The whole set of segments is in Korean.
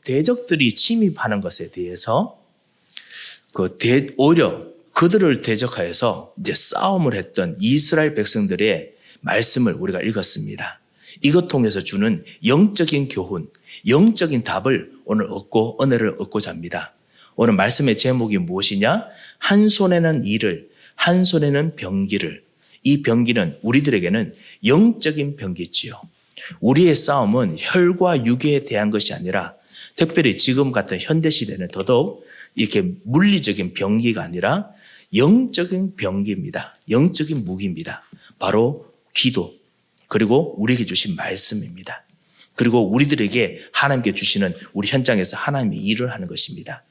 대적들이 침입하는 것에 대해서 오히려 그들을 대적하여서 이제 싸움을 했던 이스라엘 백성들의 말씀을 우리가 읽었습니다. 이것 통해서 주는 영적인 교훈, 영적인 답을 오늘 얻고 은혜를 얻고자 합니다. 오늘 말씀의 제목이 무엇이냐? 한 손에는 이를, 한 손에는 병기를. 이 병기는 우리들에게는 영적인 병기지요. 우리의 싸움은 혈과 육에 대한 것이 아니라 특별히 지금 같은 현대시대는 더더욱 이렇게 물리적인 병기가 아니라 영적인 병기입니다. 영적인 무기입니다. 바로 기도, 그리고 우리에게 주신 말씀입니다. 그리고 우리들에게 하나님께 주시는 우리 현장에서 하나님의 일을 하는 것입니다.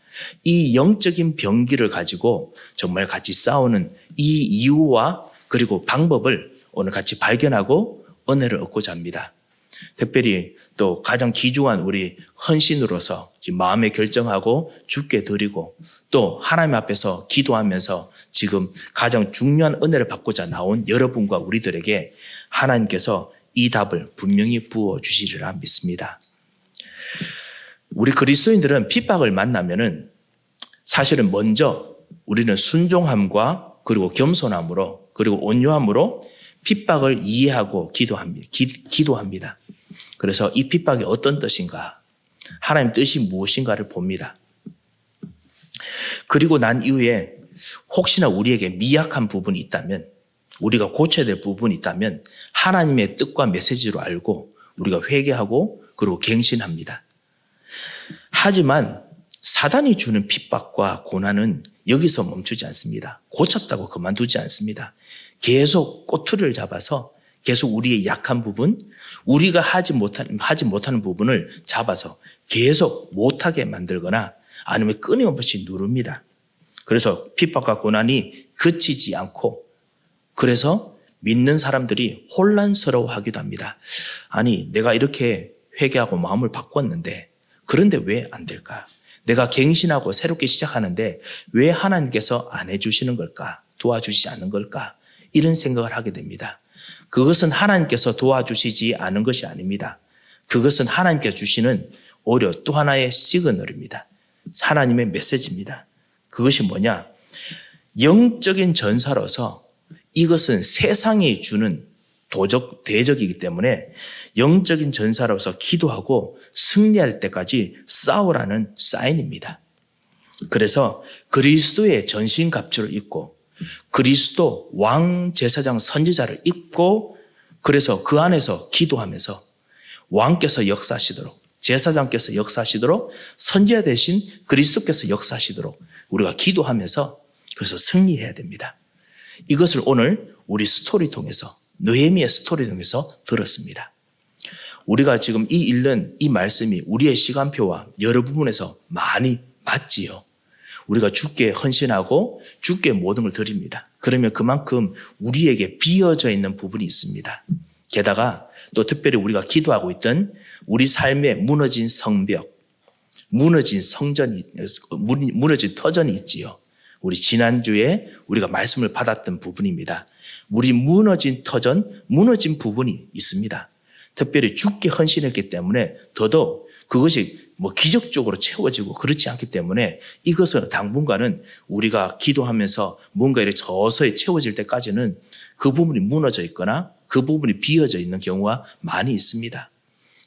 이 영적인 병기를 가지고 정말 같이 싸우는 이 이유와 그리고 방법을 오늘 같이 발견하고 은혜를 얻고자 합니다. 특별히 또 가장 귀중한 우리 헌신으로서 마음에 결정하고 주께 드리고 또 하나님 앞에서 기도하면서 지금 가장 중요한 은혜를 받고자 나온 여러분과 우리들에게 하나님께서 이 답을 분명히 부어주시리라 믿습니다. 우리 그리스도인들은 핍박을 만나면은 사실은 먼저 우리는 순종함과 그리고 겸손함으로 그리고 온유함으로 핍박을 이해하고 기도합니다. 그래서 이 핍박이 어떤 뜻인가, 하나님 뜻이 무엇인가를 봅니다. 그리고 난 이후에 혹시나 우리에게 미약한 부분이 있다면, 우리가 고쳐야 될 부분이 있다면 하나님의 뜻과 메시지로 알고 우리가 회개하고 그리고 갱신합니다. 하지만 사단이 주는 핍박과 고난은 여기서 멈추지 않습니다. 고쳤다고 그만두지 않습니다. 계속 꼬투리를 잡아서 계속 우리의 약한 부분, 우리가 하지 못하는 부분을 잡아서 계속 못하게 만들거나 아니면 끊임없이 누릅니다. 그래서 핍박과 고난이 그치지 않고 그래서 믿는 사람들이 혼란스러워하기도 합니다. 아니, 내가 이렇게 회개하고 마음을 바꿨는데 그런데 왜 안 될까? 내가 갱신하고 새롭게 시작하는데 왜 하나님께서 안 해주시는 걸까? 도와주시지 않는 걸까? 이런 생각을 하게 됩니다. 그것은 하나님께서 도와주시지 않은 것이 아닙니다. 그것은 하나님께서 주시는 오히려 또 하나의 시그널입니다. 하나님의 메시지입니다. 그것이 뭐냐? 영적인 전사로서 이것은 세상이 주는 대적이기 때문에 영적인 전사로서 기도하고 승리할 때까지 싸우라는 사인입니다. 그래서 그리스도의 전신갑주를 입고 그리스도 왕 제사장 선지자를 입고 그래서 그 안에서 기도하면서 왕께서 역사하시도록 제사장께서 역사하시도록 선지자 대신 그리스도께서 역사하시도록 우리가 기도하면서 그래서 승리해야 됩니다. 이것을 오늘 우리 스토리 통해서 느헤미야 스토리 통해서 들었습니다. 우리가 지금 읽는 이 말씀이 우리의 시간표와 여러 부분에서 많이 맞지요. 우리가 주께 헌신하고 주께 모든 걸 드립니다. 그러면 그만큼 우리에게 비어져 있는 부분이 있습니다. 게다가 또 특별히 우리가 기도하고 있던 우리 삶의 무너진 성벽, 무너진 터전이 있지요. 우리 지난주에 우리가 말씀을 받았던 부분입니다. 우리 무너진 터전, 무너진 부분이 있습니다. 특별히 주께 헌신했기 때문에 더더욱 그것이 기적적으로 채워지고 그렇지 않기 때문에 이것은 당분간은 우리가 기도하면서 뭔가 이렇게 서서히 채워질 때까지는 그 부분이 무너져 있거나 그 부분이 비어져 있는 경우가 많이 있습니다.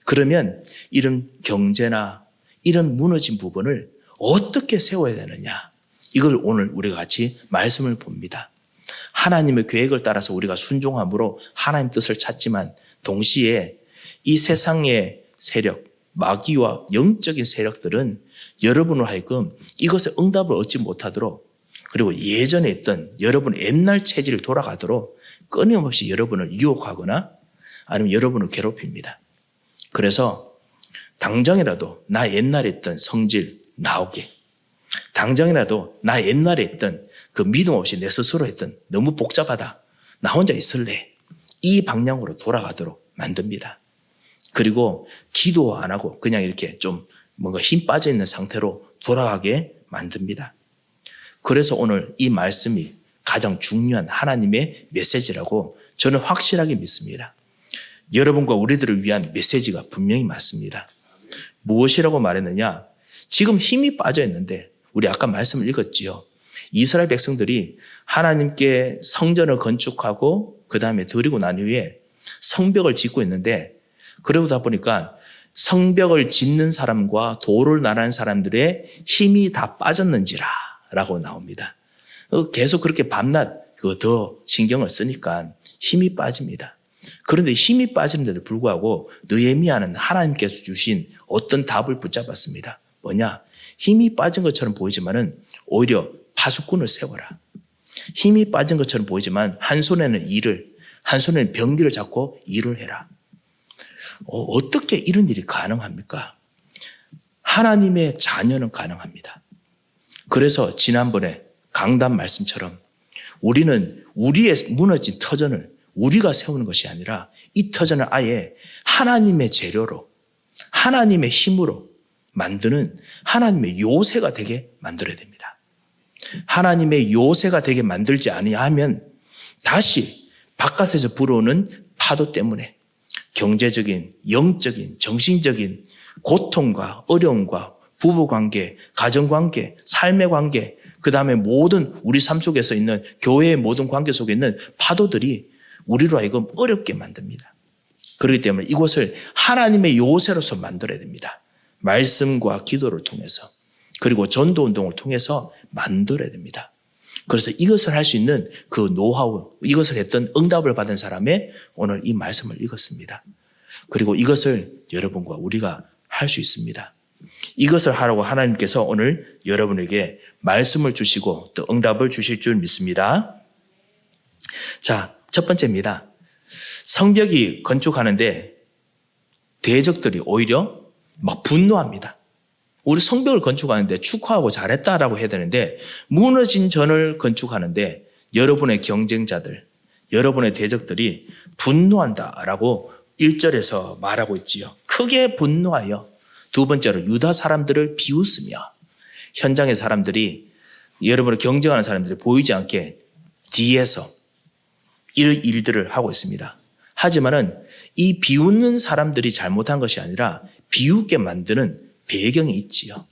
그러면 이런 경제나 이런 무너진 부분을 어떻게 세워야 되느냐? 이걸 오늘 우리가 같이 말씀을 봅니다. 하나님의 계획을 따라서 우리가 순종함으로 하나님 뜻을 찾지만 동시에 이 세상의 세력, 마귀와 영적인 세력들은 여러분을 하여금 이것에 응답을 얻지 못하도록 그리고 예전에 있던 여러분의 옛날 체질을 돌아가도록 끊임없이 여러분을 유혹하거나 아니면 여러분을 괴롭힙니다. 그래서 당장이라도 나 옛날에 있던 성질 나오게, 당장이라도 나 옛날에 있던 그 믿음 없이 내 스스로 했던 너무 복잡하다, 나 혼자 있을래, 이 방향으로 돌아가도록 만듭니다. 그리고 기도 안 하고 그냥 이렇게 좀 뭔가 힘 빠져 있는 상태로 돌아가게 만듭니다. 그래서 오늘 이 말씀이 가장 중요한 하나님의 메시지라고 저는 확실하게 믿습니다. 여러분과 우리들을 위한 메시지가 분명히 맞습니다. 무엇이라고 말했느냐? 지금 힘이 빠져 있는데 우리 아까 말씀을 읽었지요. 이스라엘 백성들이 하나님께 성전을 건축하고 그 다음에 드리고 난 후에 성벽을 짓고 있는데 그러다 보니까 성벽을 짓는 사람과 도를 나르는 사람들의 힘이 다 빠졌는지라 라고 나옵니다. 계속 그렇게 밤낮 더 신경을 쓰니까 힘이 빠집니다. 그런데 힘이 빠지는데도 불구하고 느헤미야는 하나님께서 주신 어떤 답을 붙잡았습니다. 뭐냐? 힘이 빠진 것처럼 보이지만은 오히려 파수꾼을 세워라. 힘이 빠진 것처럼 보이지만 한 손에는 일을, 한 손에는 병기를 잡고 일을 해라. 어떻게 이런 일이 가능합니까? 하나님의 자녀는 가능합니다. 그래서 지난번에 강단 말씀처럼 우리는 우리의 무너진 터전을 우리가 세우는 것이 아니라 이 터전을 아예 하나님의 재료로, 하나님의 힘으로 만드는 하나님의 요새가 되게 만들어야 됩니다. 하나님의 요새가 되게 만들지 아니하면 다시 바깥에서 불어오는 파도 때문에 경제적인, 영적인, 정신적인 고통과 어려움과 부부관계, 가정관계, 삶의 관계, 그 다음에 모든 우리 삶 속에서 있는 교회의 모든 관계 속에 있는 파도들이 우리로 하여금 어렵게 만듭니다. 그렇기 때문에 이곳을 하나님의 요새로서 만들어야 됩니다. 말씀과 기도를 통해서 그리고 전도운동을 통해서 만들어야 됩니다. 그래서 이것을 할 수 있는 그 노하우, 이것을 했던 응답을 받은 사람의 오늘 이 말씀을 읽었습니다. 그리고 이것을 여러분과 우리가 할 수 있습니다. 이것을 하라고 하나님께서 오늘 여러분에게 말씀을 주시고 또 응답을 주실 줄 믿습니다. 자, 첫 번째입니다. 성벽이 건축하는데 대적들이 오히려 막 분노합니다. 우리 성벽을 건축하는데 축하하고 잘했다라고 해야 되는데 무너진 전을 건축하는데 여러분의 경쟁자들, 여러분의 대적들이 분노한다라고 1절에서 말하고 있지요. 크게 분노하여 두 번째로 유다 사람들을 비웃으며 현장의 사람들이 여러분을 경쟁하는 사람들이 보이지 않게 뒤에서 이런 일들을 하고 있습니다. 하지만은 이 비웃는 사람들이 잘못한 것이 아니라 비웃게 만드는 배경이 있지요.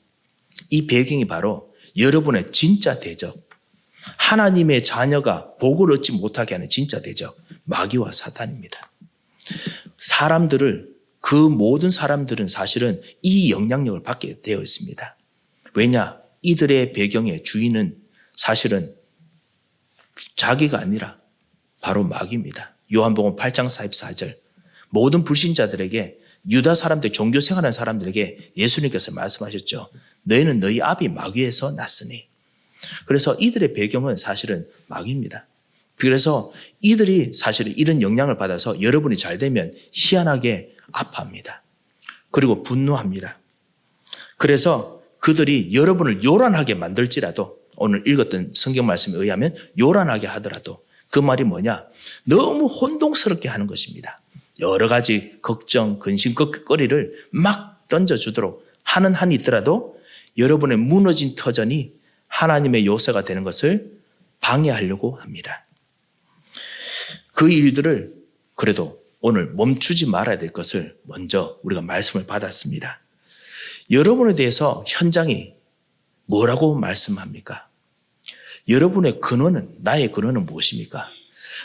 이 배경이 바로 여러분의 진짜 대적, 하나님의 자녀가 복을 얻지 못하게 하는 진짜 대적, 마귀와 사탄입니다. 그 모든 사람들은 사실은 이 영향력을 받게 되어 있습니다. 왜냐? 이들의 배경의 주인은 사실은 자기가 아니라 바로 마귀입니다. 요한복음 8장 44절. 모든 불신자들에게 유다 사람들, 종교 생활하는 사람들에게 예수님께서 말씀하셨죠. 너희는 너희 아비 마귀에서 났으니. 그래서 이들의 배경은 사실은 마귀입니다. 그래서 이들이 사실은 이런 영향을 받아서 여러분이 잘 되면 희한하게 아파합니다. 그리고 분노합니다. 그래서 그들이 여러분을 요란하게 만들지라도 오늘 읽었던 성경 말씀에 의하면 요란하게 하더라도 그 말이 뭐냐? 너무 혼동스럽게 하는 것입니다. 여러 가지 걱정, 근심, 걱거리를 막 던져주도록 하는 한이 있더라도 여러분의 무너진 터전이 하나님의 요새가 되는 것을 방해하려고 합니다. 그 일들을 그래도 오늘 멈추지 말아야 될 것을 먼저 우리가 말씀을 받았습니다. 여러분에 대해서 현장이 뭐라고 말씀합니까? 여러분의 근원은, 나의 근원은 무엇입니까?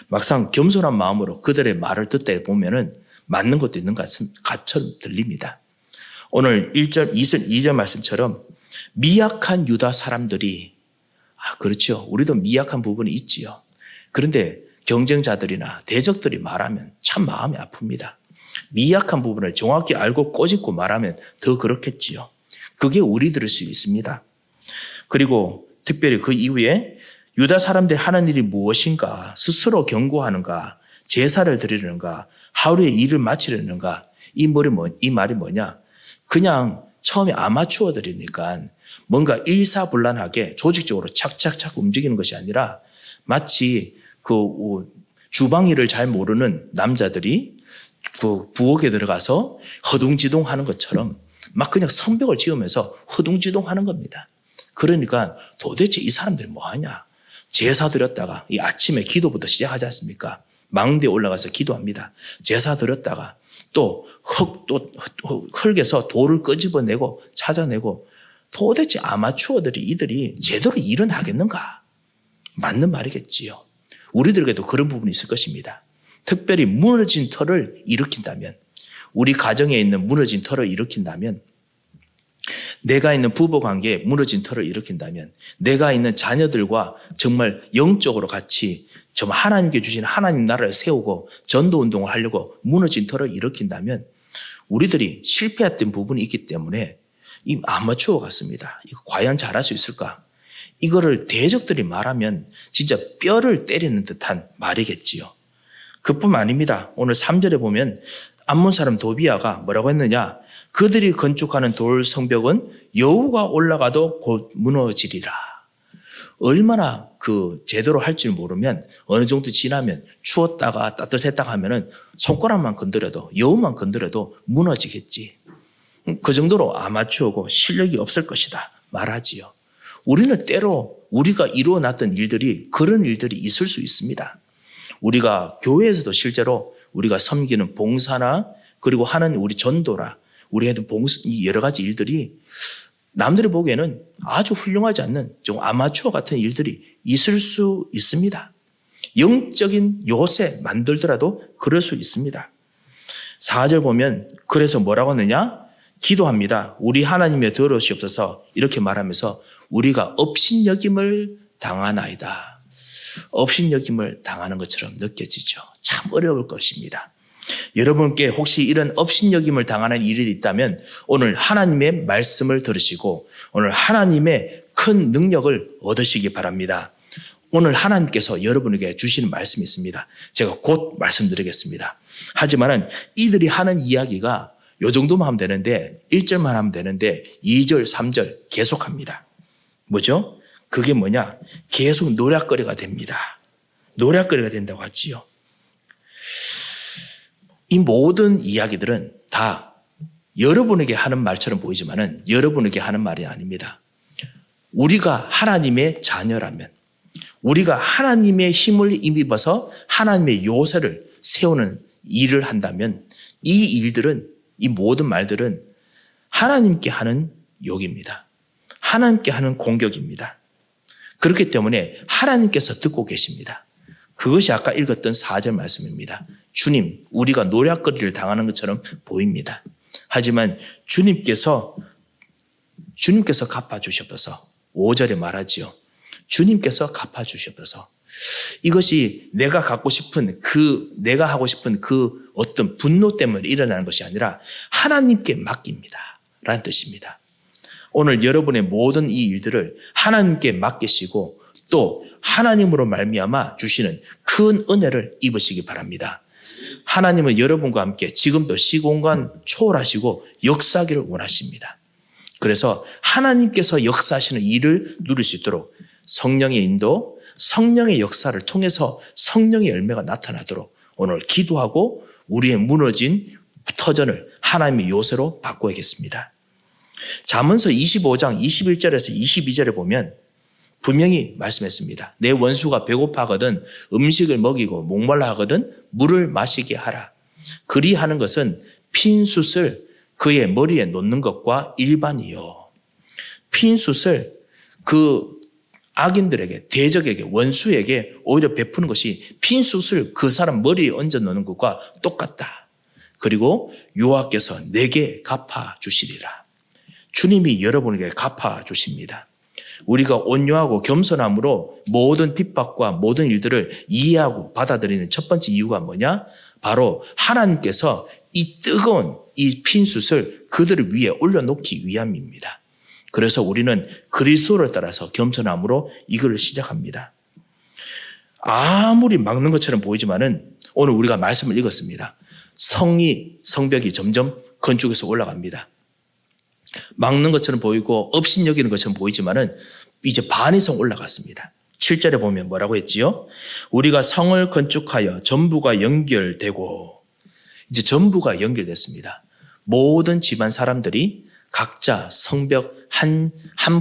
막상 겸손한 마음으로 그들의 말을 듣다 보면은 맞는 것도 있는 것처럼 들립니다. 오늘 1절, 2절 말씀처럼 미약한 유다 사람들이, 그렇죠. 우리도 미약한 부분이 있지요. 그런데 경쟁자들이나 대적들이 말하면 참 마음이 아픕니다. 미약한 부분을 정확히 알고 꼬집고 말하면 더 그렇겠지요. 그게 우리들일 수 있습니다. 그리고 특별히 그 이후에 유다 사람들이 하는 일이 무엇인가, 스스로 경고하는가, 제사를 드리는가, 하루의 일을 마치려는가, 이 말이 뭐냐? 그냥 처음에 아마추어들이니까 뭔가 일사불란하게 조직적으로 착착착 움직이는 것이 아니라 마치 그 주방 일을 잘 모르는 남자들이 그 부엌에 들어가서 허둥지둥 하는 것처럼 막 그냥 성벽을 지으면서 허둥지둥 하는 겁니다. 그러니까 도대체 이 사람들이 뭐 하냐? 제사 드렸다가 이 아침에 기도부터 시작하지 않습니까? 망대에 올라가서 기도합니다. 제사 드렸다가 또 흙에서 돌을 끄집어내고 찾아내고 도대체 아마추어들이 이들이 제대로 일은 하겠는가? 맞는 말이겠지요. 우리들에게도 그런 부분이 있을 것입니다. 특별히 무너진 터를 일으킨다면, 우리 가정에 있는 무너진 터를 일으킨다면, 내가 있는 부부관계에 무너진 터를 일으킨다면, 내가 있는 자녀들과 정말 영적으로 같이 정말 하나님께 주신 하나님 나라를 세우고 전도운동을 하려고 무너진 터를 일으킨다면 우리들이 실패했던 부분이 있기 때문에 이 아마추어 같습니다. 이거 과연 잘할 수 있을까? 이거를 대적들이 말하면 진짜 뼈를 때리는 듯한 말이겠지요. 그뿐만 아닙니다. 오늘 3절에 보면 암몬 사람 도비아가 뭐라고 했느냐? 그들이 건축하는 돌 성벽은 여우가 올라가도 곧 무너지리라. 얼마나 제대로 할 줄 모르면 어느 정도 지나면 추웠다가 따뜻했다가 하면은 손가락만 건드려도, 여우만 건드려도 무너지겠지. 그 정도로 아마추어고 실력이 없을 것이다 말하지요. 우리는 때로 우리가 이루어놨던 일들이 그런 일들이 있을 수 있습니다. 우리가 교회에서도 실제로 우리가 섬기는 봉사나 그리고 하는 우리 전도라 우리 해도 여러 가지 일들이 남들이 보기에는 아주 훌륭하지 않는 좀 아마추어 같은 일들이 있을 수 있습니다. 영적인 요새 만들더라도 그럴 수 있습니다. 4절 보면 그래서 뭐라고 하느냐? 기도합니다. 우리 하나님의 들으시옵소서 이렇게 말하면서 우리가 업신여김을 당하나이다. 업신여김을 당하는 것처럼 느껴지죠. 참 어려울 것입니다. 여러분께 혹시 이런 업신여김을 당하는 일이 있다면 오늘 하나님의 말씀을 들으시고 오늘 하나님의 큰 능력을 얻으시기 바랍니다. 오늘 하나님께서 여러분에게 주시는 말씀이 있습니다. 제가 곧 말씀드리겠습니다. 하지만은 이들이 하는 이야기가 요 정도만 하면 되는데 1절만 하면 되는데 2절, 3절 계속합니다. 뭐죠? 그게 뭐냐? 계속 노략거리가 됩니다. 노략거리가 된다고 하지요. 이 모든 이야기들은 다 여러분에게 하는 말처럼 보이지만은 여러분에게 하는 말이 아닙니다. 우리가 하나님의 자녀라면, 우리가 하나님의 힘을 힘입어서 하나님의 요새를 세우는 일을 한다면 이 일들은, 이 모든 말들은 하나님께 하는 욕입니다. 하나님께 하는 공격입니다. 그렇기 때문에 하나님께서 듣고 계십니다. 그것이 아까 읽었던 4절 말씀입니다. 주님, 우리가 노략거리를 당하는 것처럼 보입니다. 하지만 주님께서 갚아주시옵소서. 5절에 말하지요. 주님께서 갚아주시옵소서. 이것이 내가 하고 싶은 그 어떤 분노 때문에 일어나는 것이 아니라 하나님께 맡깁니다. 라는 뜻입니다. 오늘 여러분의 모든 이 일들을 하나님께 맡기시고 또 하나님으로 말미암아 주시는 큰 은혜를 입으시기 바랍니다. 하나님은 여러분과 함께 지금도 시공간 초월하시고 역사하기를 원하십니다. 그래서 하나님께서 역사하시는 일을 누릴 수 있도록 성령의 인도, 성령의 역사를 통해서 성령의 열매가 나타나도록 오늘 기도하고 우리의 무너진 터전을 하나님의 요새로 바꿔야겠습니다. 잠언서 25장 21절에서 22절에 보면 분명히 말씀했습니다. 내 원수가 배고파하거든 음식을 먹이고 목말라 하거든 물을 마시게 하라. 그리하는 것은 핀숯을 그의 머리에 놓는 것과 일반이요. 핀숯을 그 악인들에게, 대적에게, 원수에게 오히려 베푸는 것이 핀숯을 그 사람 머리에 얹어 놓는 것과 똑같다. 그리고 여호와께서 내게 갚아주시리라. 주님이 여러분에게 갚아주십니다. 우리가 온유하고 겸손함으로 모든 핍박과 모든 일들을 이해하고 받아들이는 첫 번째 이유가 뭐냐? 바로 하나님께서 이 뜨거운 이 핀숯을 그들을 위해 올려놓기 위함입니다. 그래서 우리는 그리스도를 따라서 겸손함으로 이거를 시작합니다. 아무리 막는 것처럼 보이지만은 오늘 우리가 말씀을 읽었습니다. 성벽이 점점 건축에서 올라갑니다. 막는 것처럼 보이고 업신여기는 것처럼 보이지만은 이제 반 이상 올라갔습니다. 7절에 보면 뭐라고 했지요? 우리가 성을 건축하여 전부가 연결되고, 이제 전부가 연결됐습니다. 모든 집안 사람들이 각자 성벽 한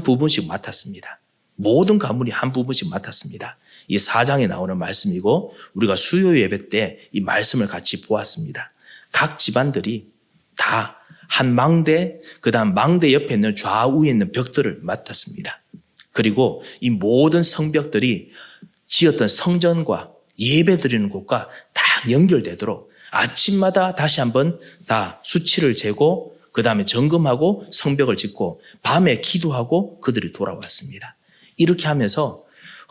부분씩 맡았습니다. 모든 가문이 한 부분씩 맡았습니다. 이 4장에 나오는 말씀이고 우리가 수요 예배 때 이 말씀을 같이 보았습니다. 각 집안들이 다 한 망대, 그 다음 망대 옆에 있는 좌우에 있는 벽들을 맡았습니다. 그리고 이 모든 성벽들이 지었던 성전과 예배 드리는 곳과 딱 연결되도록 아침마다 다시 한번 다 수치를 재고 그 다음에 점검하고 성벽을 짓고 밤에 기도하고 그들이 돌아왔습니다. 이렇게 하면서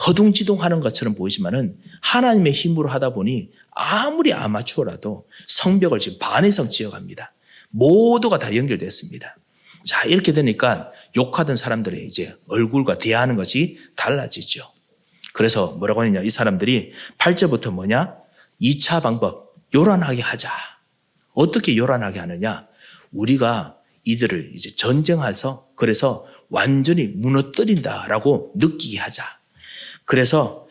허둥지둥하는 것처럼 보이지만은 하나님의 힘으로 하다 보니 아무리 아마추어라도 성벽을 지금 반 이상 지어갑니다. 모두가 다 연결됐습니다. 자, 이렇게 되니까 욕하던 사람들의 이제 얼굴과 대하는 것이 달라지죠. 그래서 뭐라고 하느냐, 이 사람들이 8절부터 뭐냐? 2차 방법, 요란하게 하자. 어떻게 요란하게 하느냐? 우리가 이들을 이제 전쟁해서 그래서 완전히 무너뜨린다라고 느끼게 하자. 그래서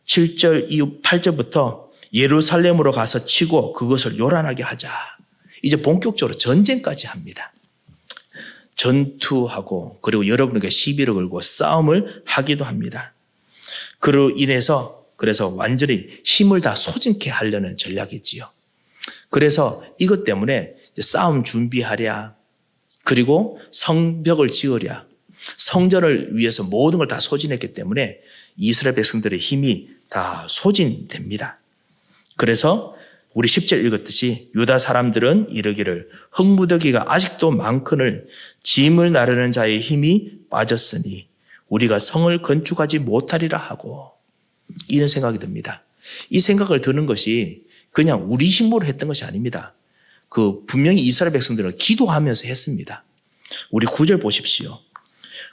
7절 이후 8절부터 예루살렘으로 가서 치고 그것을 요란하게 하자. 이제 본격적으로 전쟁까지 합니다. 전투하고 그리고 여러분에게 시비를 걸고 싸움을 하기도 합니다. 그로 인해서 그래서 완전히 힘을 다 소진케 하려는 전략이지요. 그래서 이것 때문에 싸움 준비하랴, 그리고 성벽을 지으랴, 성전을 위해서 모든 걸 다 소진했기 때문에 이스라엘 백성들의 힘이 다 소진됩니다. 그래서 우리 10절 읽었듯이 유다 사람들은 이르기를 흙무더기가 아직도 많거늘 짐을 나르는 자의 힘이 빠졌으니 우리가 성을 건축하지 못하리라 하고, 이런 생각이 듭니다. 이 생각을 드는 것이 그냥 우리 힘으로 했던 것이 아닙니다. 분명히 이스라엘 백성들은 기도하면서 했습니다. 우리 9절 보십시오.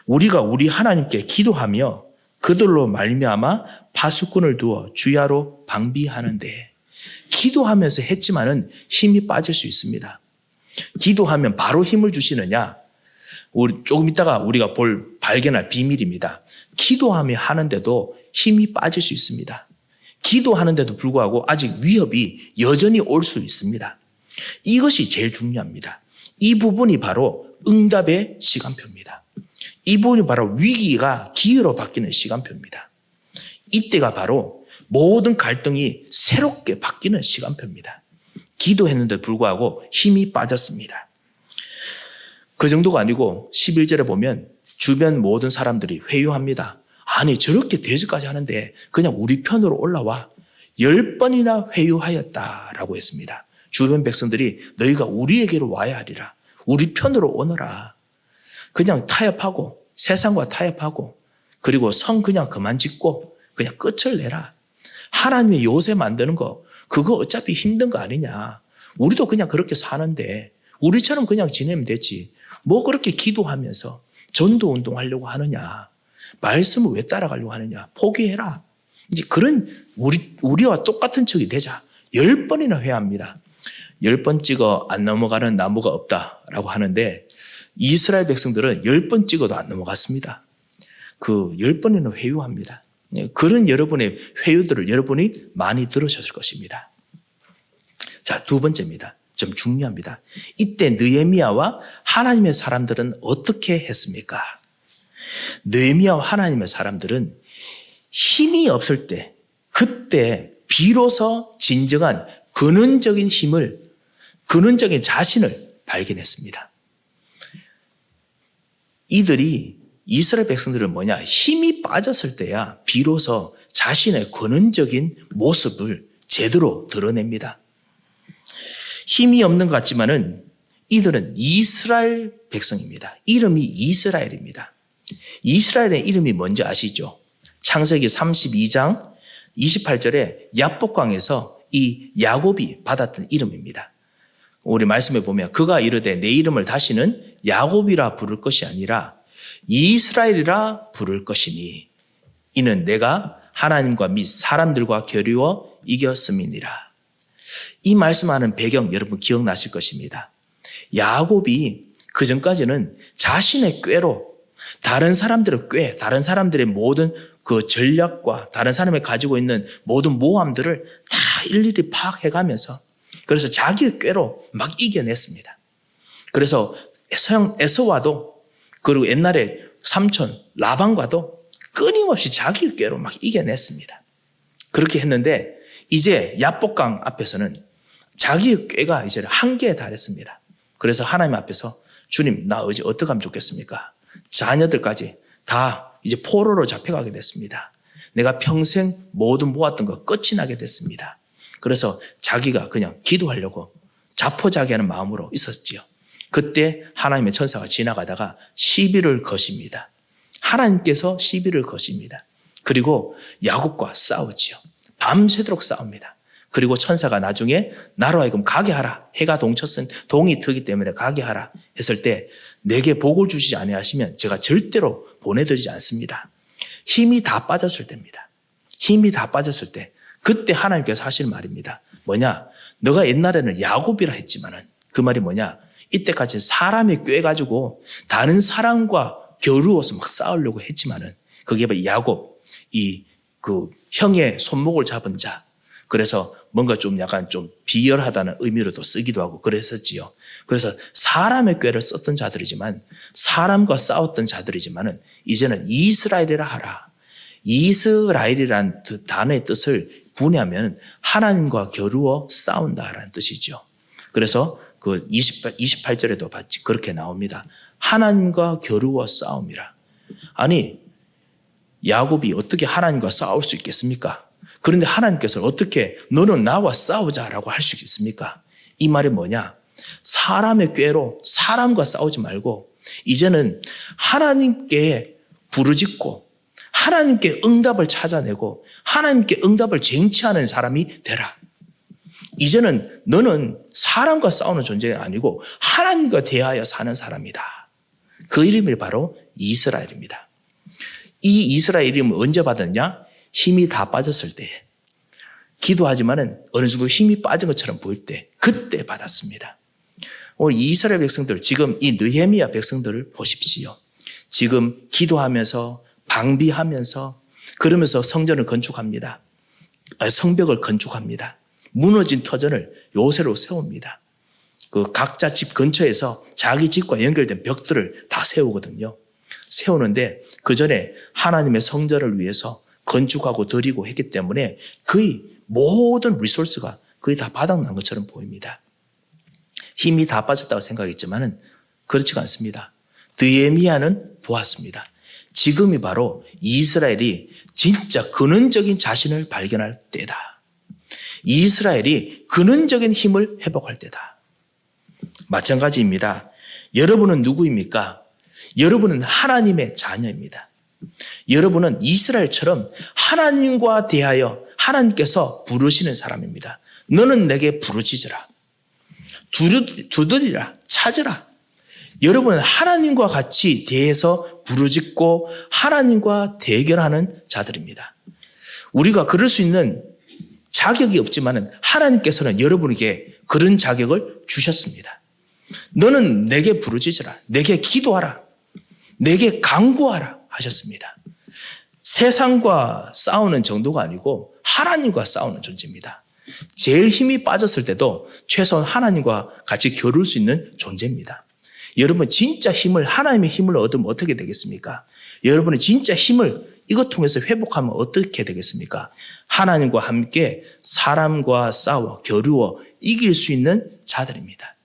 우리가 우리 하나님께 기도하며 그들로 말미암아 파수꾼을 두어 주야로 방비하는데, 기도하면서 했지만은 힘이 빠질 수 있습니다. 기도하면 바로 힘을 주시느냐? 우리 조금 있다가 우리가 발견할 비밀입니다. 기도하며 하는데도 힘이 빠질 수 있습니다. 기도하는데도 불구하고 아직 위협이 여전히 올 수 있습니다. 이것이 제일 중요합니다. 이 부분이 바로 응답의 시간표입니다. 이 부분이 바로 위기가 기회로 바뀌는 시간표입니다. 이때가 바로 모든 갈등이 새롭게 바뀌는 시간표입니다. 기도했는데 불구하고 힘이 빠졌습니다. 그 정도가 아니고 11절에 보면 주변 모든 사람들이 회유합니다. 아니, 저렇게 대적까지 하는데 그냥 우리 편으로 올라와. 10번이나 회유하였다라고 했습니다. 주변 백성들이 너희가 우리에게로 와야 하리라. 우리 편으로 오너라. 그냥 타협하고 세상과 타협하고 그리고 성 그냥 그만 짓고 그냥 끝을 내라. 하나님의 요새 만드는 거 그거 어차피 힘든 거 아니냐. 우리도 그냥 그렇게 사는데 우리처럼 그냥 지내면 되지. 뭐 그렇게 기도하면서 전도운동 하려고 하느냐. 말씀을 왜 따라가려고 하느냐. 포기해라. 이제 그런 우리와 똑같은 척이 되자. 10번이나 회합니다. 10번 찍어 안 넘어가는 나무가 없다라고 하는데 이스라엘 백성들은 10번 찍어도 안 넘어갔습니다. 10번이나 회유합니다. 그런 여러분의 회유들을 여러분이 많이 들으셨을 것입니다. 자, 두 번째입니다. 좀 중요합니다. 이때 느헤미야와 하나님의 사람들은 어떻게 했습니까? 느헤미야와 하나님의 사람들은 힘이 없을 때, 그때 비로소 진정한 근원적인 힘을, 근원적인 자신을 발견했습니다. 이스라엘 백성들은 뭐냐? 힘이 빠졌을 때야 비로소 자신의 근원적인 모습을 제대로 드러냅니다. 힘이 없는 것 같지만은 이들은 이스라엘 백성입니다. 이름이 이스라엘입니다. 이스라엘의 이름이 뭔지 아시죠? 창세기 32장 28절에 야복강에서 이 야곱이 받았던 이름입니다. 우리 말씀에 보면 그가 이르되 내 이름을 다시는 야곱이라 부를 것이 아니라 이스라엘이라 부를 것이니 이는 내가 하나님과 및 사람들과 겨루어 이겼음이니라. 이 말씀하는 배경 여러분 기억나실 것입니다. 야곱이 그전까지는 자신의 꾀로 다른 사람들의 꾀, 다른 사람들의 모든 그 전략과 다른 사람이 가지고 있는 모든 모함들을 다 일일이 파악해가면서 그래서 자기의 꾀로 막 이겨냈습니다. 그래서 에서와도 그리고 옛날에 삼촌 라반과도 끊임없이 자기의 꾀로 막 이겨냈습니다. 그렇게 했는데 이제 야복강 앞에서는 자기의 꾀가 이제 한계에 달했습니다. 그래서 하나님 앞에서 주님, 나 이제 어떻게 하면 좋겠습니까? 자녀들까지 다 이제 포로로 잡혀가게 됐습니다. 내가 평생 모든 모았던 거 끝이 나게 됐습니다. 그래서 자기가 그냥 기도하려고 자포자기하는 마음으로 있었지요. 그때 하나님의 천사가 지나가다가 시비를 거십니다. 하나님께서 시비를 거십니다. 그리고 야곱과 싸우지요. 밤새도록 싸웁니다. 그리고 천사가 나중에 나로 하여금 가게 하라. 해가 동쳤은 동이 트기 때문에 가게 하라 했을 때 내게 복을 주시지 아니하시면 제가 절대로 보내드리지 않습니다. 힘이 다 빠졌을 때입니다. 힘이 다 빠졌을 때 그때 하나님께서 하시는 말입니다. 뭐냐? 너가 옛날에는 야곱이라 했지만은 그 말이 뭐냐? 이때까지 사람의 꾀 가지고 다른 사람과 겨루어서 막 싸우려고 했지만은 그게 야곱, 그 형의 손목을 잡은 자. 그래서 뭔가 좀 약간 좀 비열하다는 의미로도 쓰기도 하고 그랬었지요. 그래서 사람의 꾀를 썼던 자들이지만 사람과 싸웠던 자들이지만은 이제는 이스라엘이라 하라. 이스라엘이라는 단어의 뜻을 분해하면 하나님과 겨루어 싸운다라는 뜻이죠. 그래서 그 28절에도 그렇게 나옵니다. 하나님과 겨루어 싸움이라. 아니, 야곱이 어떻게 하나님과 싸울 수 있겠습니까? 그런데 하나님께서 어떻게 너는 나와 싸우자라고 할 수 있습니까? 이 말이 뭐냐? 사람의 꾀로 사람과 싸우지 말고 이제는 하나님께 부르짖고 하나님께 응답을 찾아내고 하나님께 응답을 쟁취하는 사람이 되라. 이제는 너는 사람과 싸우는 존재가 아니고 하나님과 대하여 사는 사람이다. 그 이름이 바로 이스라엘입니다. 이 이스라엘 이름을 언제 받았냐? 힘이 다 빠졌을 때, 기도하지만은 어느 정도 힘이 빠진 것처럼 보일 때, 그때 받았습니다. 오늘 이스라엘 백성들, 지금 이 느헤미야 백성들을 보십시오. 지금 기도하면서 방비하면서 그러면서 성전을 건축합니다. 성벽을 건축합니다. 무너진 터전을 요새로 세웁니다. 그 각자 집 근처에서 자기 집과 연결된 벽들을 다 세우거든요. 세우는데 그 전에 하나님의 성전을 위해서 건축하고 드리고 했기 때문에 거의 모든 리소스가 거의 다 바닥난 것처럼 보입니다. 힘이 다 빠졌다고 생각했지만은 그렇지가 않습니다. 느헤미야는 보았습니다. 지금이 바로 이스라엘이 진짜 근원적인 자신을 발견할 때다. 이스라엘이 근원적인 힘을 회복할 때다. 마찬가지입니다. 여러분은 누구입니까? 여러분은 하나님의 자녀입니다. 여러분은 이스라엘처럼 하나님과 대하여 하나님께서 부르시는 사람입니다. 너는 내게 부르짖으라. 두드리라. 찾으라. 여러분은 하나님과 같이 대해서 부르짖고 하나님과 대결하는 자들입니다. 우리가 그럴 수 있는 자격이 없지만 하나님께서는 여러분에게 그런 자격을 주셨습니다. 너는 내게 부르짖으라. 내게 기도하라. 내게 간구하라 하셨습니다. 세상과 싸우는 정도가 아니고 하나님과 싸우는 존재입니다. 제일 힘이 빠졌을 때도 최소한 하나님과 같이 겨룰 수 있는 존재입니다. 여러분 진짜 힘을, 하나님의 힘을 얻으면 어떻게 되겠습니까? 여러분의 진짜 힘을 이것 통해서 회복하면 어떻게 되겠습니까? 하나님과 함께 사람과 싸워 겨루어 이길 수 있는 자들입니다.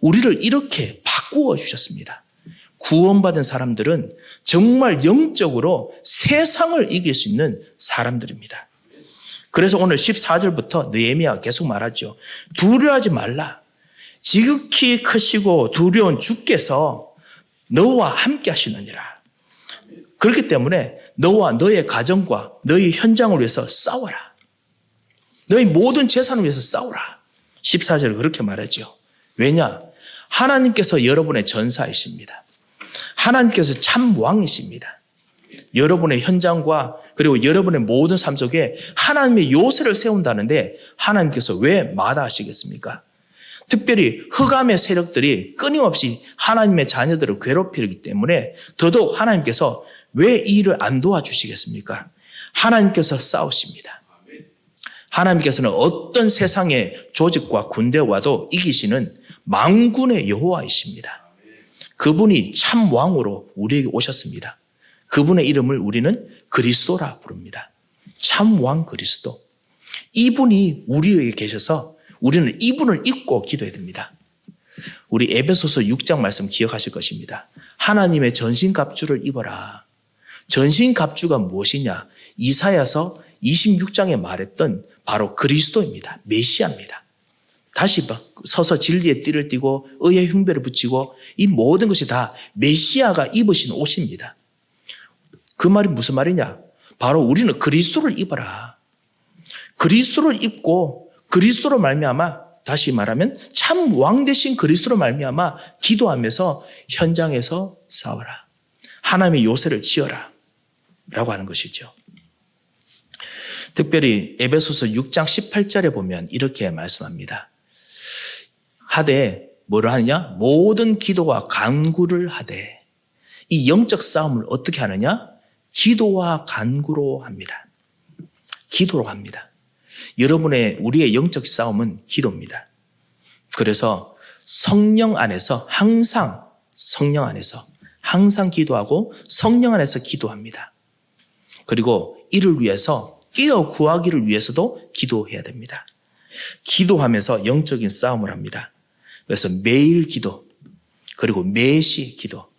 우리를 이렇게 바꾸어 주셨습니다. 구원받은 사람들은 정말 영적으로 세상을 이길 수 있는 사람들입니다. 그래서 오늘 14절부터 느헤미야가 계속 말하죠. 두려워하지 말라. 지극히 크시고 두려운 주께서 너와 함께 하시느니라. 그렇기 때문에 너와 너의 가정과 너의 현장을 위해서 싸워라. 너의 모든 재산을 위해서 싸워라. 14절에 그렇게 말하죠. 왜냐? 하나님께서 여러분의 전사이십니다. 하나님께서 참 왕이십니다. 여러분의 현장과 그리고 여러분의 모든 삶 속에 하나님의 요새를 세운다는데 하나님께서 왜 마다하시겠습니까? 특별히 흑암의 세력들이 끊임없이 하나님의 자녀들을 괴롭히기 때문에 더더욱 하나님께서 왜 이 일을 안 도와주시겠습니까? 하나님께서 싸우십니다. 하나님께서는 어떤 세상의 조직과 군대와도 이기시는 만군의 여호와이십니다. 그분이 참 왕으로 우리에게 오셨습니다. 그분의 이름을 우리는 그리스도라 부릅니다. 참 왕 그리스도. 이분이 우리에게 계셔서 우리는 이분을 잊고 기도해야 됩니다. 우리 에베소서 6장 말씀 기억하실 것입니다. 하나님의 전신갑주를 입어라. 전신갑주가 무엇이냐? 이사야서 26장에 말했던 바로 그리스도입니다. 메시아입니다. 다시 서서 진리의 띠를 띠고 의의 흉배를 붙이고 이 모든 것이 다 메시아가 입으신 옷입니다. 그 말이 무슨 말이냐? 바로 우리는 그리스도를 입어라. 그리스도를 입고 그리스도로 말미암아, 다시 말하면 참 왕 되신 그리스도로 말미암아 기도하면서 현장에서 싸워라. 하나님의 요새를 지어라 라고 하는 것이죠. 특별히 에베소서 6장 18절에 보면 이렇게 말씀합니다. 하되 뭐를 하느냐? 모든 기도와 간구를 하되. 이 영적 싸움을 어떻게 하느냐? 기도와 간구로 합니다. 기도로 합니다. 우리의 영적 싸움은 기도입니다. 그래서 성령 안에서 항상 기도하고 성령 안에서 기도합니다. 그리고 이를 위해서 깨어 구하기를 위해서도 기도해야 됩니다. 기도하면서 영적인 싸움을 합니다. 그래서 매일 기도, 그리고 매시 기도,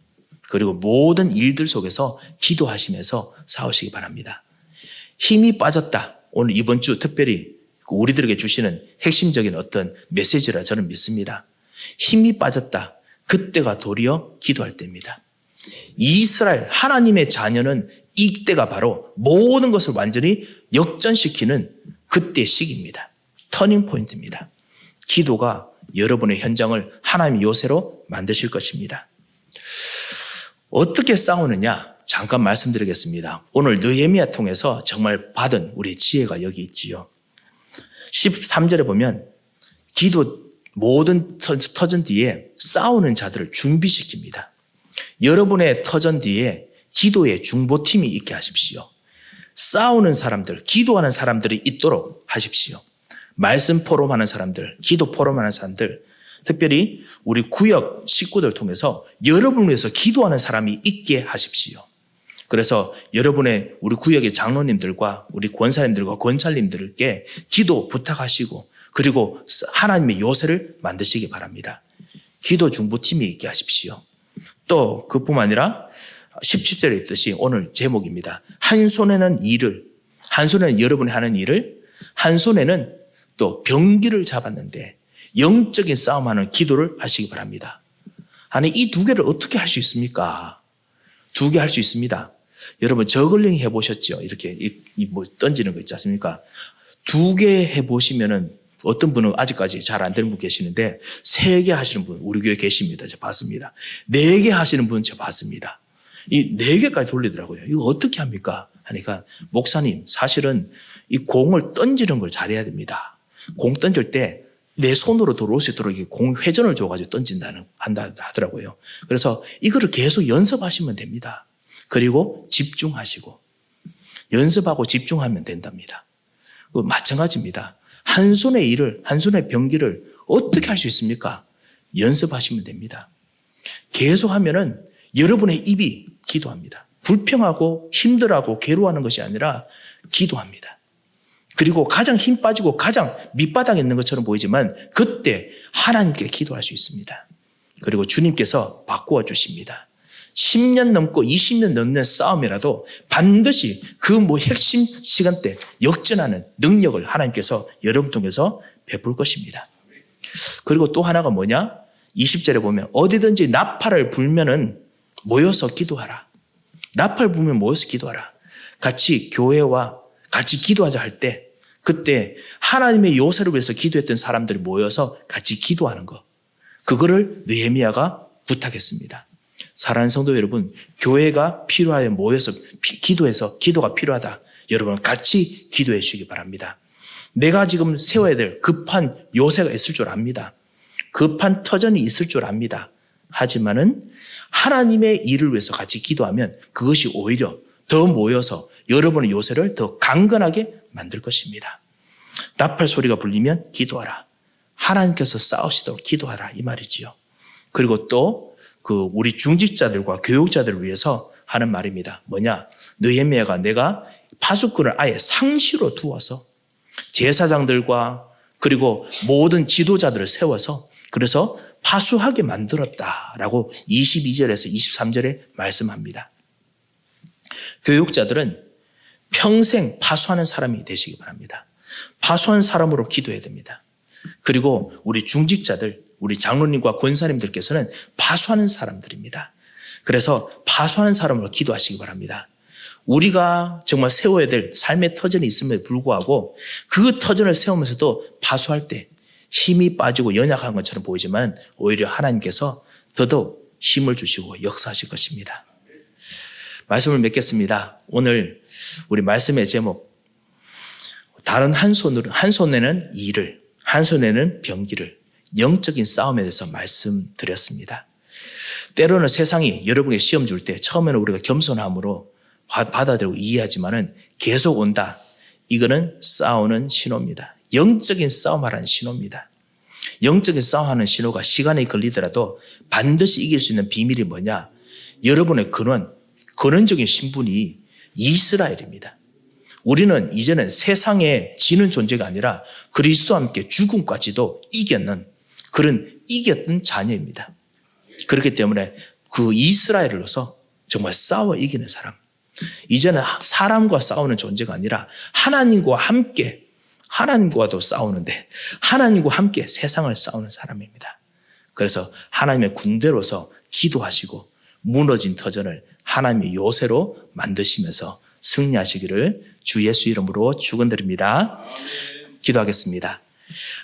그리고 모든 일들 속에서 기도하시면서 싸우시기 바랍니다. 힘이 빠졌다. 오늘 이번 주 특별히 우리들에게 주시는 핵심적인 어떤 메시지라 저는 믿습니다. 힘이 빠졌다. 그때가 도리어 기도할 때입니다. 이스라엘 하나님의 자녀는 이때가 바로 모든 것을 완전히 역전시키는 그때 시기입니다. 터닝 포인트입니다. 기도가 여러분의 현장을 하나님의 요새로 만드실 것입니다. 어떻게 싸우느냐? 잠깐 말씀드리겠습니다. 오늘 느헤미야 통해서 정말 받은 우리 지혜가 여기 있지요. 13절에 보면 기도 모든 터전 뒤에 싸우는 자들을 준비시킵니다. 여러분의 터전 뒤에 기도의 중보팀이 있게 하십시오. 싸우는 사람들, 기도하는 사람들이 있도록 하십시오. 말씀 포럼하는 사람들, 기도 포럼하는 사람들, 특별히 우리 구역 식구들 통해서 여러분을 위해서 기도하는 사람이 있게 하십시오. 그래서 우리 구역의 장로님들과 우리 권사님들과 권찰님들께 기도 부탁하시고 그리고 하나님의 요새를 만드시기 바랍니다. 기도 중보팀이 있게 하십시오. 또 그뿐만 아니라 17절에 있듯이 오늘 제목입니다. 한 손에는 여러분이 하는 일을, 한 손에는 또 병기를 잡았는데 영적인 싸움하는 기도를 하시기 바랍니다. 아니 이 두 개를 어떻게 할 수 있습니까? 두 개 할 수 있습니다. 여러분 저글링 해보셨죠? 이렇게 뭐 던지는 거 있지 않습니까? 두 개 해보시면은 어떤 분은 아직까지 잘 안 되는 분 계시는데 3개 하시는 분 우리 교회에 계십니다. 제가 봤습니다. 4개 하시는 분 제가 봤습니다. 이 4개까지 돌리더라고요. 이거 어떻게 합니까? 하니까 목사님 사실은 이 공을 던지는 걸 잘해야 됩니다. 공 던질 때 내 손으로 들어올 수 있도록 공 회전을 줘가지고 한다 하더라고요. 그래서 이거를 계속 연습하시면 됩니다. 그리고 집중하시고 연습하고 집중하면 된답니다. 마찬가지입니다. 한 손의 일을, 한 손의 병기를 어떻게 할 수 있습니까? 연습하시면 됩니다. 계속 하면은 여러분의 입이 기도합니다. 불평하고 힘들어하고 괴로워하는 것이 아니라 기도합니다. 그리고 가장 힘 빠지고 가장 밑바닥에 있는 것처럼 보이지만 그때 하나님께 기도할 수 있습니다. 그리고 주님께서 바꾸어 주십니다. 10년 넘고 20년 넘는 싸움이라도 반드시 그 핵심 시간대 역전하는 능력을 하나님께서 여러분 통해서 베풀 것입니다. 그리고 또 하나가 뭐냐? 20절에 보면 어디든지 나팔을 불면은 모여서 기도하라. 나팔 불면 모여서 기도하라. 같이 교회와 같이 기도하자 할 때 그때 하나님의 요새를 위해서 기도했던 사람들이 모여서 같이 기도하는 것. 그거를 느헤미야가 부탁했습니다. 사랑하는 성도 여러분, 교회가 필요하여 모여서 기도해서 기도가 필요하다. 여러분 같이 기도해 주시기 바랍니다. 내가 지금 세워야 될 급한 요새가 있을 줄 압니다. 급한 터전이 있을 줄 압니다. 하지만은 하나님의 일을 위해서 같이 기도하면 그것이 오히려 더 모여서 여러분의 요새를 더 강건하게 만들 것입니다. 나팔 소리가 불리면 기도하라. 하나님께서 싸우시도록 기도하라 이 말이지요. 그리고 또 우리 중직자들과 교육자들을 위해서 하는 말입니다. 뭐냐? 느헤미야가 내가 파수꾼을 아예 상시로 두어서 제사장들과 그리고 모든 지도자들을 세워서 그래서 파수하게 만들었다라고 22절에서 23절에 말씀합니다. 교육자들은 평생 파수하는 사람이 되시기 바랍니다. 파수하는 사람으로 기도해야 됩니다. 그리고 우리 중직자들, 우리 장로님과 권사님들께서는 파수하는 사람들입니다. 그래서 파수하는 사람으로 기도하시기 바랍니다. 우리가 정말 세워야 될 삶의 터전이 있음에도 불구하고 그 터전을 세우면서도 파수할 때 힘이 빠지고 연약한 것처럼 보이지만 오히려 하나님께서 더더욱 힘을 주시고 역사하실 것입니다. 말씀을 맺겠습니다. 오늘 우리 말씀의 제목, 다른 한 손에는 일을, 한 손에는 병기를, 영적인 싸움에 대해서 말씀드렸습니다. 때로는 세상이 여러분에게 시험 줄 때 처음에는 우리가 겸손함으로 받아들이고 이해하지만은 계속 온다. 이거는 싸우는 신호입니다. 영적인 싸움하라는 신호입니다. 영적인 싸움하는 신호가 시간이 걸리더라도 반드시 이길 수 있는 비밀이 뭐냐? 여러분의 근원적인 신분이 이스라엘입니다. 우리는 이제는 세상에 지는 존재가 아니라 그리스도와 함께 죽음까지도 이겼는 그런 이겼던 자녀입니다. 그렇기 때문에 그 이스라엘로서 정말 싸워 이기는 사람. 이제는 사람과 싸우는 존재가 아니라 하나님과 함께, 하나님과도 싸우는데 하나님과 함께 세상을 싸우는 사람입니다. 그래서 하나님의 군대로서 기도하시고 무너진 터전을 하나님의 요새로 만드시면서 승리하시기를 주 예수 이름으로 축원드립니다. 기도하겠습니다.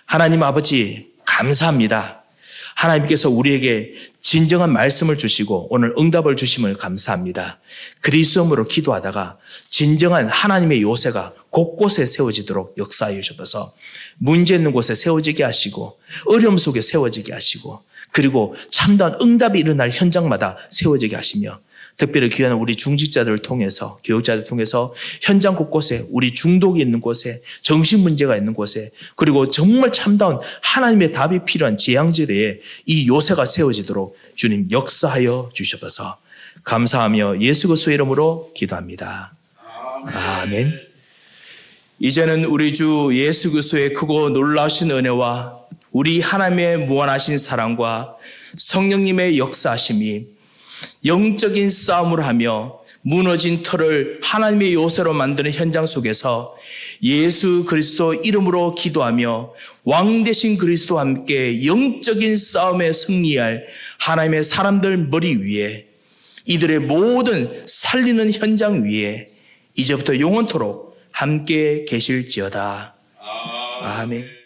하나님 아버지 감사합니다. 하나님께서 우리에게 진정한 말씀을 주시고 오늘 응답을 주심을 감사합니다. 그리스도로 기도하다가 진정한 하나님의 요새가 곳곳에 세워지도록 역사하여 주셔서 문제 있는 곳에 세워지게 하시고 어려움 속에 세워지게 하시고 그리고 참다운 응답이 일어날 현장마다 세워지게 하시며 특별히 귀한 우리 중직자들을 통해서 교육자들을 통해서 현장 곳곳에 우리 중독이 있는 곳에 정신 문제가 있는 곳에 그리고 정말 참다운 하나님의 답이 필요한 재앙지대에 이 요새가 세워지도록 주님 역사하여 주셔서 감사하며 예수 그리스도의 이름으로 기도합니다. 아멘. 이제는 우리 주 예수 그리스도의 크고 놀라우신 은혜와 우리 하나님의 무한하신 사랑과 성령님의 역사하심이 영적인 싸움을 하며 무너진 터를 하나님의 요새로 만드는 현장 속에서 예수 그리스도 이름으로 기도하며 왕 되신 그리스도와 함께 영적인 싸움에 승리할 하나님의 사람들 머리 위에 이들의 모든 살리는 현장 위에 이제부터 영원토록 함께 계실지어다. 아멘.